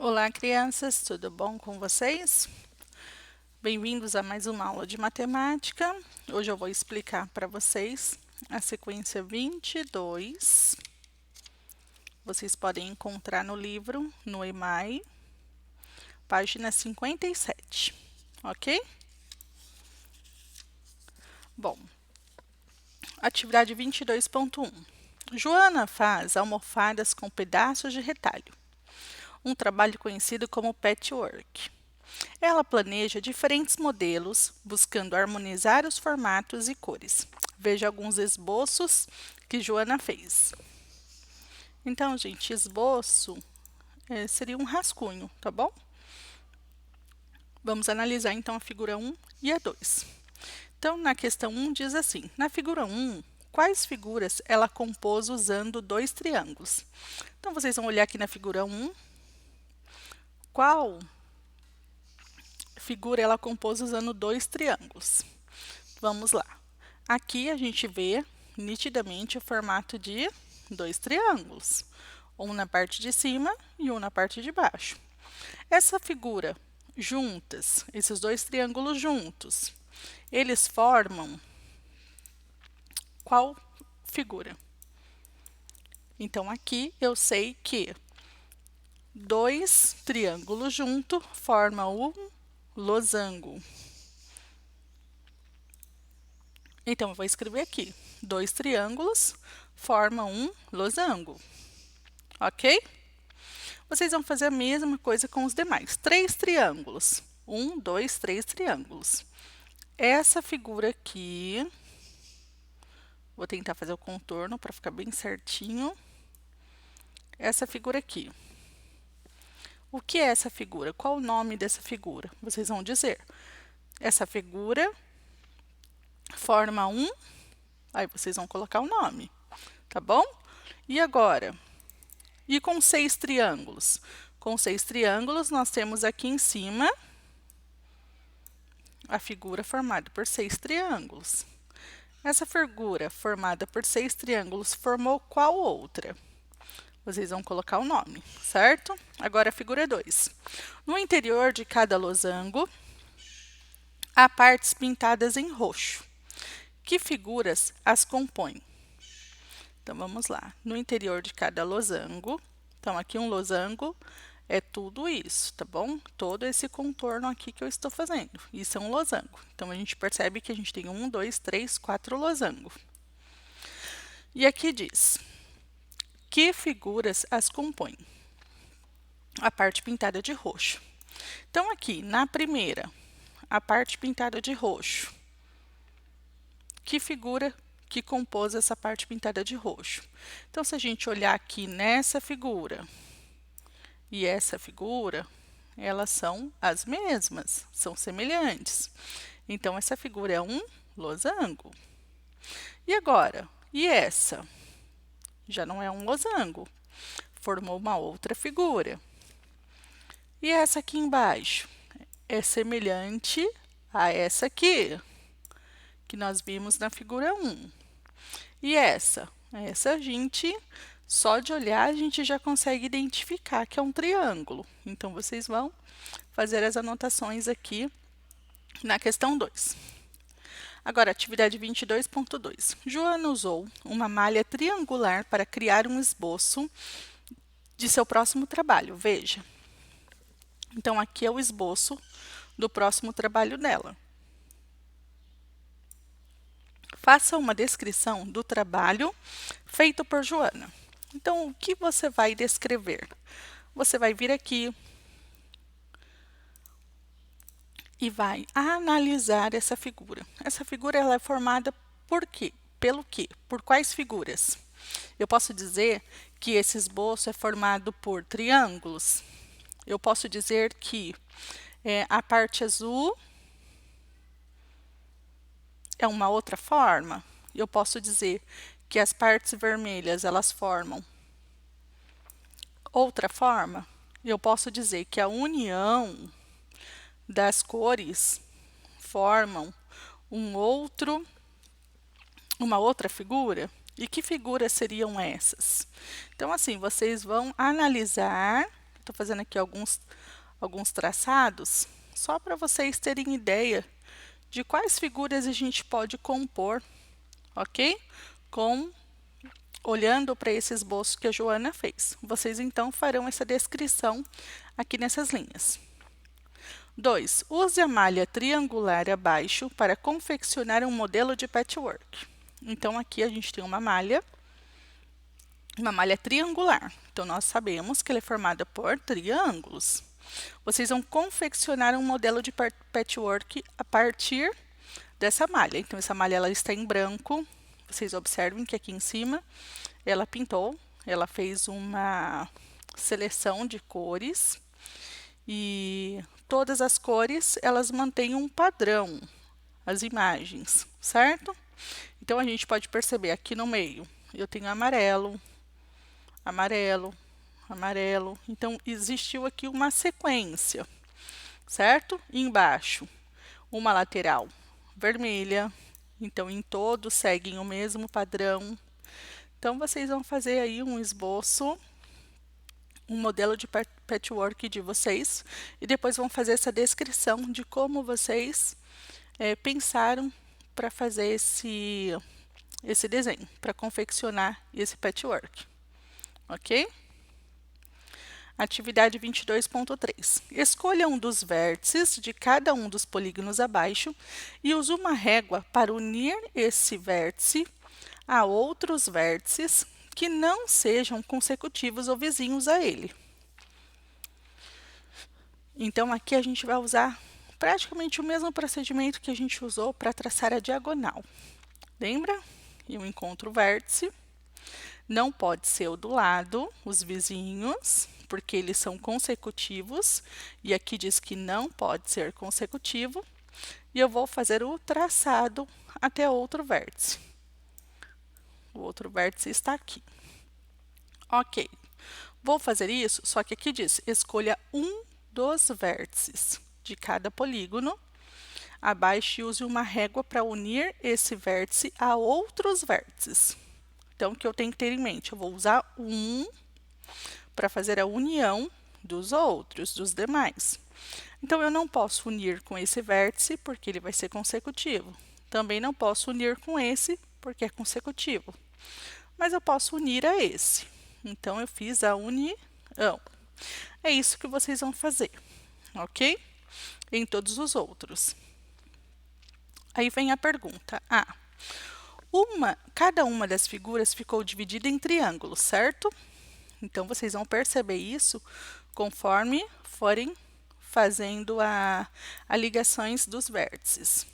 Olá, crianças, tudo bom com vocês? Bem-vindos a mais uma aula de matemática. Hoje eu vou explicar para vocês a sequência 22. Vocês podem encontrar no livro, no EMAI, página 57, ok? Bom, atividade 22.1. Joana faz almofadas com pedaços de retalho, um trabalho conhecido como patchwork. Ela planeja diferentes modelos, buscando harmonizar os formatos e cores. Veja alguns esboços que Joana fez. Então, gente, esboço seria um rascunho, tá bom? Vamos analisar então a figura 1 e a 2. Então, na questão 1 diz assim: na figura 1, quais figuras ela compôs usando dois triângulos? Então, vocês vão olhar aqui na figura 1, qual figura ela compôs usando dois triângulos. Vamos lá. Aqui a gente vê nitidamente o formato de dois triângulos, um na parte de cima e um na parte de baixo. Essa figura juntas, esses dois triângulos juntos, eles formam qual figura? Então, aqui eu sei que dois triângulos juntos formam um losango. Então, eu vou escrever aqui, dois triângulos formam um losango, ok? Vocês vão fazer a mesma coisa com os demais. Três triângulos, um, dois, três triângulos. Essa figura aqui, vou tentar fazer o contorno para ficar bem certinho. Essa figura aqui. O que é essa figura? Qual o nome dessa figura? Vocês vão dizer. Essa figura forma um, aí vocês vão colocar o nome, tá bom? E agora? E com seis triângulos? Com seis triângulos, nós temos aqui em cima a figura formada por seis triângulos. Essa figura formada por seis triângulos formou qual outra? Vocês vão colocar o nome, certo? Agora a figura 2. No interior de cada losango, há partes pintadas em roxo. Que figuras as compõem? Então, vamos lá. No interior de cada losango, então aqui um losango é tudo isso, tá bom? Todo esse contorno aqui que eu estou fazendo. Isso é um losango. Então, a gente percebe que a gente tem 1, 2, 3, 4 losangos. E aqui diz, que figuras as compõem? A parte pintada de roxo. Então, aqui, na primeira, a parte pintada de roxo. Que figura que compôs essa parte pintada de roxo? Então, se a gente olhar aqui nessa figura e essa figura, elas são as mesmas, são semelhantes. Então, essa figura é um losango. E agora? E essa? Já não é um losango, formou uma outra figura. E essa aqui embaixo? É semelhante a essa aqui, que nós vimos na figura 1. E essa? Essa a gente, só de olhar, a gente já consegue identificar que é um triângulo. Então, vocês vão fazer as anotações aqui na questão 2. Agora, atividade 22.2. Joana usou uma malha triangular para criar um esboço de seu próximo trabalho. Veja. Então, aqui é o esboço do próximo trabalho dela. Faça uma descrição do trabalho feito por Joana. Então, o que você vai descrever? Você vai vir aqui e vai analisar essa figura. Essa figura ela é formada por quê? Pelo quê? Por quais figuras? Eu posso dizer que esse esboço é formado por triângulos. Eu posso dizer que a parte azul é uma outra forma. Eu posso dizer que as partes vermelhas elas formam outra forma. Eu posso dizer que a união das cores formam uma outra figura. E que figuras seriam essas? Então, assim, vocês vão analisar Tô fazendo aqui alguns traçados, só para vocês terem ideia de quais figuras a gente pode compor, ok? Olhando para esse esboço que a Joana fez. Vocês então farão essa descrição aqui nessas linhas. 2. Use a malha triangular abaixo para confeccionar um modelo de patchwork. Então, aqui a gente tem uma malha triangular. Então, nós sabemos que ela é formada por triângulos. Vocês vão confeccionar um modelo de patchwork a partir dessa malha. Então, essa malha ela está em branco. Vocês observem que aqui em cima ela pintou, ela fez uma seleção de cores e todas as cores elas mantêm um padrão, as imagens, certo? Então, a gente pode perceber aqui no meio, eu tenho amarelo, amarelo, amarelo. Então, existiu aqui uma sequência, certo? E embaixo, uma lateral vermelha. Então, em todos seguem o mesmo padrão. Então, vocês vão fazer aí um esboço, um modelo de patchwork de vocês, e depois vão fazer essa descrição de como vocês pensaram para fazer esse desenho, para confeccionar esse patchwork, ok? Atividade 22.3. Escolha um dos vértices de cada um dos polígonos abaixo e use uma régua para unir esse vértice a outros vértices que não sejam consecutivos ou vizinhos a ele. Então, aqui a gente vai usar praticamente o mesmo procedimento que a gente usou para traçar a diagonal. Lembra? Eu encontro o vértice. Não pode ser o do lado, os vizinhos, porque eles são consecutivos. E aqui diz que não pode ser consecutivo. E eu vou fazer o traçado até outro vértice. O outro vértice está aqui. Ok. Vou fazer isso, só que aqui diz, escolha um dos vértices de cada polígono. Abaixo e use uma régua para unir esse vértice a outros vértices. Então, o que eu tenho que ter em mente? Eu vou usar um para fazer a união dos outros, dos demais. Então, eu não posso unir com esse vértice, porque ele vai ser consecutivo. Também não posso unir com esse, porque é consecutivo. Mas eu posso unir a esse. Então, eu fiz a união. É isso que vocês vão fazer, ok? Em todos os outros. Aí vem a pergunta. Cada uma das figuras ficou dividida em triângulos, certo? Então, vocês vão perceber isso conforme forem fazendo as ligações dos vértices.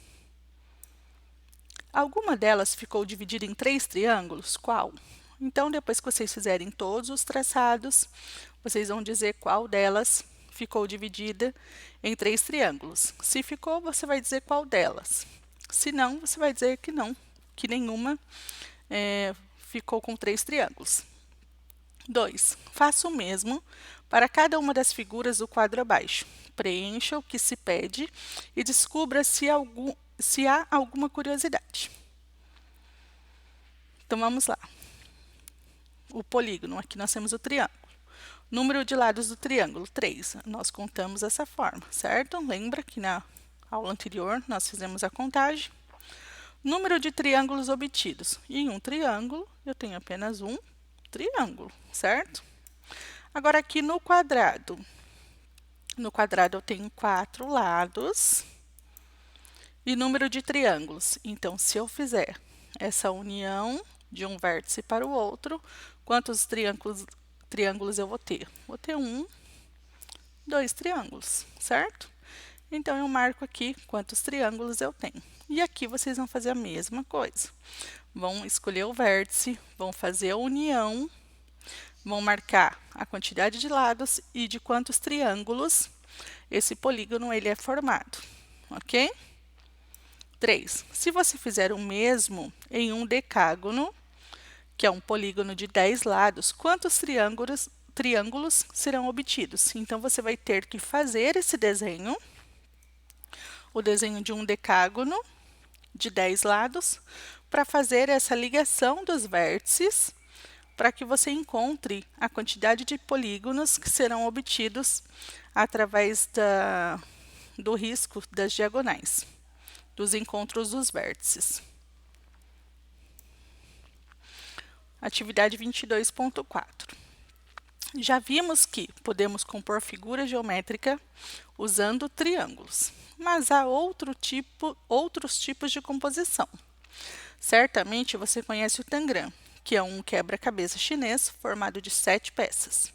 Alguma delas ficou dividida em 3 triângulos? Qual? Então, depois que vocês fizerem todos os traçados, vocês vão dizer qual delas ficou dividida em 3 triângulos. Se ficou, você vai dizer qual delas. Se não, você vai dizer que não, que nenhuma ficou com 3 triângulos. 2. Faça o mesmo para cada uma das figuras do quadro abaixo. Preencha o que se pede e descubra se há alguma curiosidade. Então, vamos lá. O polígono, aqui nós temos o triângulo. Número de lados do triângulo, 3. Nós contamos dessa forma, certo? Lembra que na aula anterior nós fizemos a contagem. Número de triângulos obtidos. Em um triângulo, eu tenho apenas um triângulo, certo? Agora, aqui no quadrado. No quadrado, eu tenho 4 lados. E número de triângulos. Então, se eu fizer essa união de um vértice para o outro, quantos triângulos eu vou ter? Vou ter 2 triângulos, certo? Então, eu marco aqui quantos triângulos eu tenho. E aqui vocês vão fazer a mesma coisa. Vão escolher o vértice, vão fazer a união, vão marcar a quantidade de lados e de quantos triângulos esse polígono ele é formado, ok? 3. Se você fizer o mesmo em um decágono, que é um polígono de 10 lados, quantos triângulos serão obtidos? Então, você vai ter que fazer esse desenho, o desenho de um decágono de 10 lados, para fazer essa ligação dos vértices para que você encontre a quantidade de polígonos que serão obtidos através do risco das diagonais, dos encontros dos vértices. Atividade 22.4. Já vimos que podemos compor figura geométrica usando triângulos, mas há outros tipos de composição. Certamente você conhece o tangram, que é um quebra-cabeça chinês formado de 7 peças,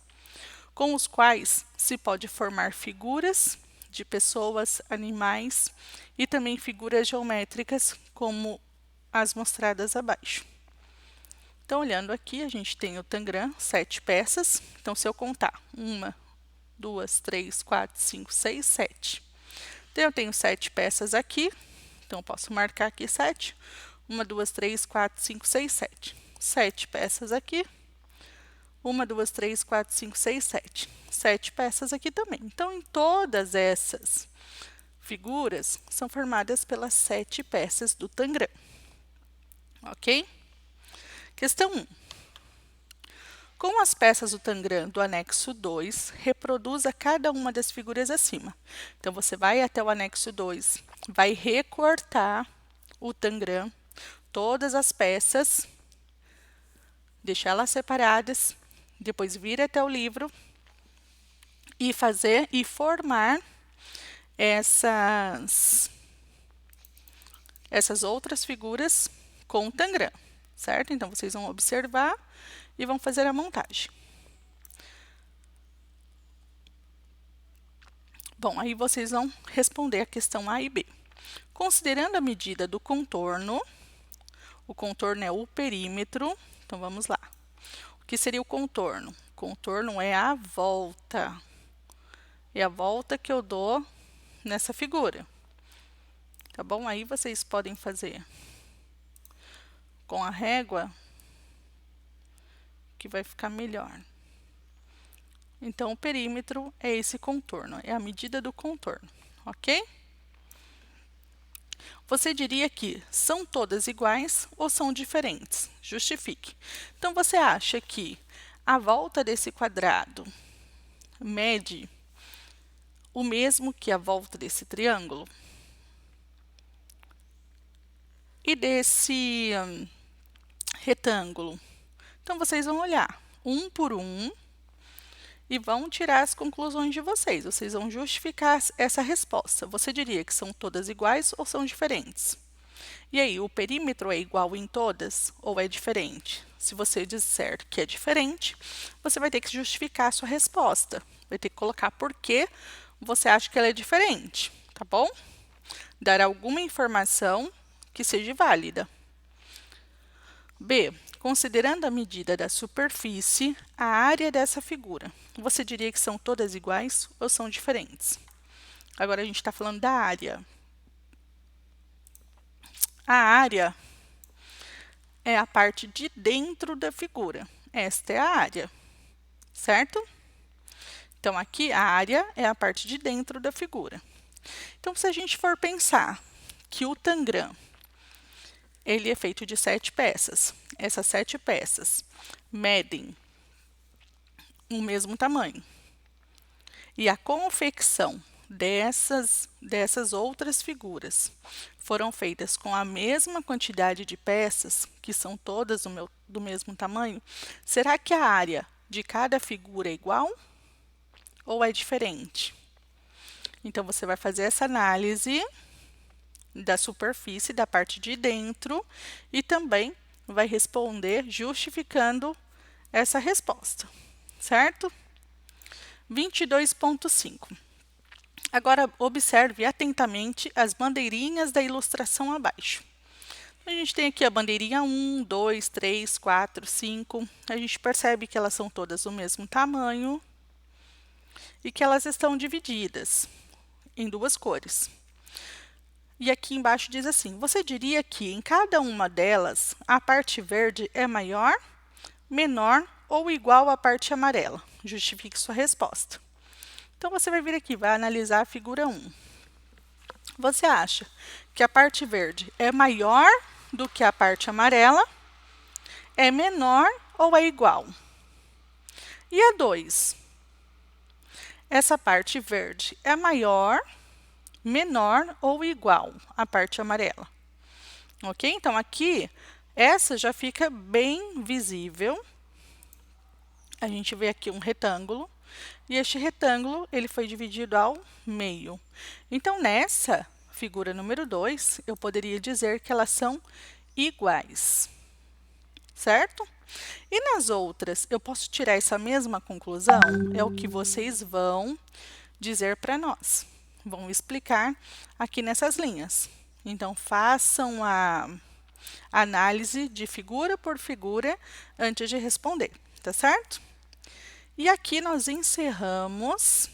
com os quais se pode formar figuras de pessoas, animais e também figuras geométricas como as mostradas abaixo. Então, olhando aqui, a gente tem o tangram, 7 peças. Então, se eu contar 1, 2, 3, 4, 5, 6, 7. Então, eu tenho 7 peças aqui. Então, eu posso marcar aqui 7. 1, 2, 3, 4, 5, 6, 7. 7 peças aqui. 1, 2, 3, 4, 5, 6, 7. 7 peças aqui também. Então, em todas essas figuras, são formadas pelas 7 peças do tangram. Ok? Questão 1. Com as peças do tangram do anexo 2, reproduza cada uma das figuras acima. Então, você vai até o anexo 2, vai recortar o tangram, todas as peças, deixar elas separadas, depois vir até o livro e formar essas outras figuras com o tangram, certo? Então, vocês vão observar e vão fazer a montagem. Bom, aí vocês vão responder a questão A e B. Considerando a medida do contorno, o contorno é o perímetro, então vamos lá. O que seria o contorno? O contorno é a volta. É a volta que eu dou nessa figura. Tá bom? Aí vocês podem fazer com a régua, que vai ficar melhor. Então, o perímetro é esse contorno, é a medida do contorno, ok? Você diria que são todas iguais ou são diferentes? Justifique. Então, você acha que a volta desse quadrado mede o mesmo que a volta desse triângulo? E desse retângulo? Então, vocês vão olhar um por um e vão tirar as conclusões de vocês. Vocês vão justificar essa resposta. Você diria que são todas iguais ou são diferentes? E aí, o perímetro é igual em todas ou é diferente? Se você disser que é diferente, você vai ter que justificar a sua resposta. Vai ter que colocar por que você acha que ela é diferente, tá bom? Dar alguma informação que seja válida. B. Considerando a medida da superfície, a área dessa figura, você diria que são todas iguais ou são diferentes? Agora, a gente está falando da área. A área é a parte de dentro da figura. Esta é a área, certo? Então, aqui, a área é a parte de dentro da figura. Então, se a gente for pensar que o tangram, ele é feito de 7 peças. Essas 7 peças medem o mesmo tamanho. E a confecção dessas outras figuras foram feitas com a mesma quantidade de peças, que são todas do mesmo tamanho, será que a área de cada figura é igual ou é diferente? Então, você vai fazer essa análise da superfície, da parte de dentro, e também vai responder justificando essa resposta, certo? 22.5. Agora, observe atentamente as bandeirinhas da ilustração abaixo. A gente tem aqui a bandeirinha 1, 2, 3, 4, 5. A gente percebe que elas são todas do mesmo tamanho e que elas estão divididas em 2 cores. E aqui embaixo diz assim, você diria que em cada uma delas a parte verde é maior, menor ou igual à parte amarela? Justifique sua resposta. Então, você vai vir aqui, vai analisar a figura 1. Você acha que a parte verde é maior do que a parte amarela, é menor ou é igual? E a 2? Essa parte verde é maior, menor ou igual à parte amarela? Ok? Então, aqui, essa já fica bem visível. A gente vê aqui um retângulo, e este retângulo, ele foi dividido ao meio. Então, nessa figura número 2, eu poderia dizer que elas são iguais, certo? E nas outras, eu posso tirar essa mesma conclusão? É o que vocês vão dizer para nós. Vão explicar aqui nessas linhas. Então, façam a análise de figura por figura antes de responder, tá certo? E aqui nós encerramos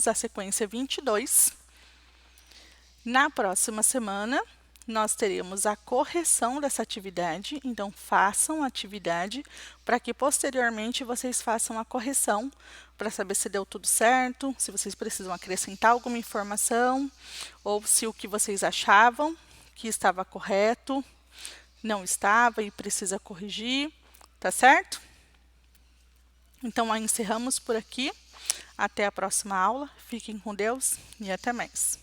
a sequência 22. Na próxima semana, nós teremos a correção dessa atividade, então façam a atividade para que posteriormente vocês façam a correção para saber se deu tudo certo, se vocês precisam acrescentar alguma informação ou se o que vocês achavam que estava correto não estava e precisa corrigir, tá certo? Então, encerramos por aqui. Até a próxima aula. Fiquem com Deus e até mais.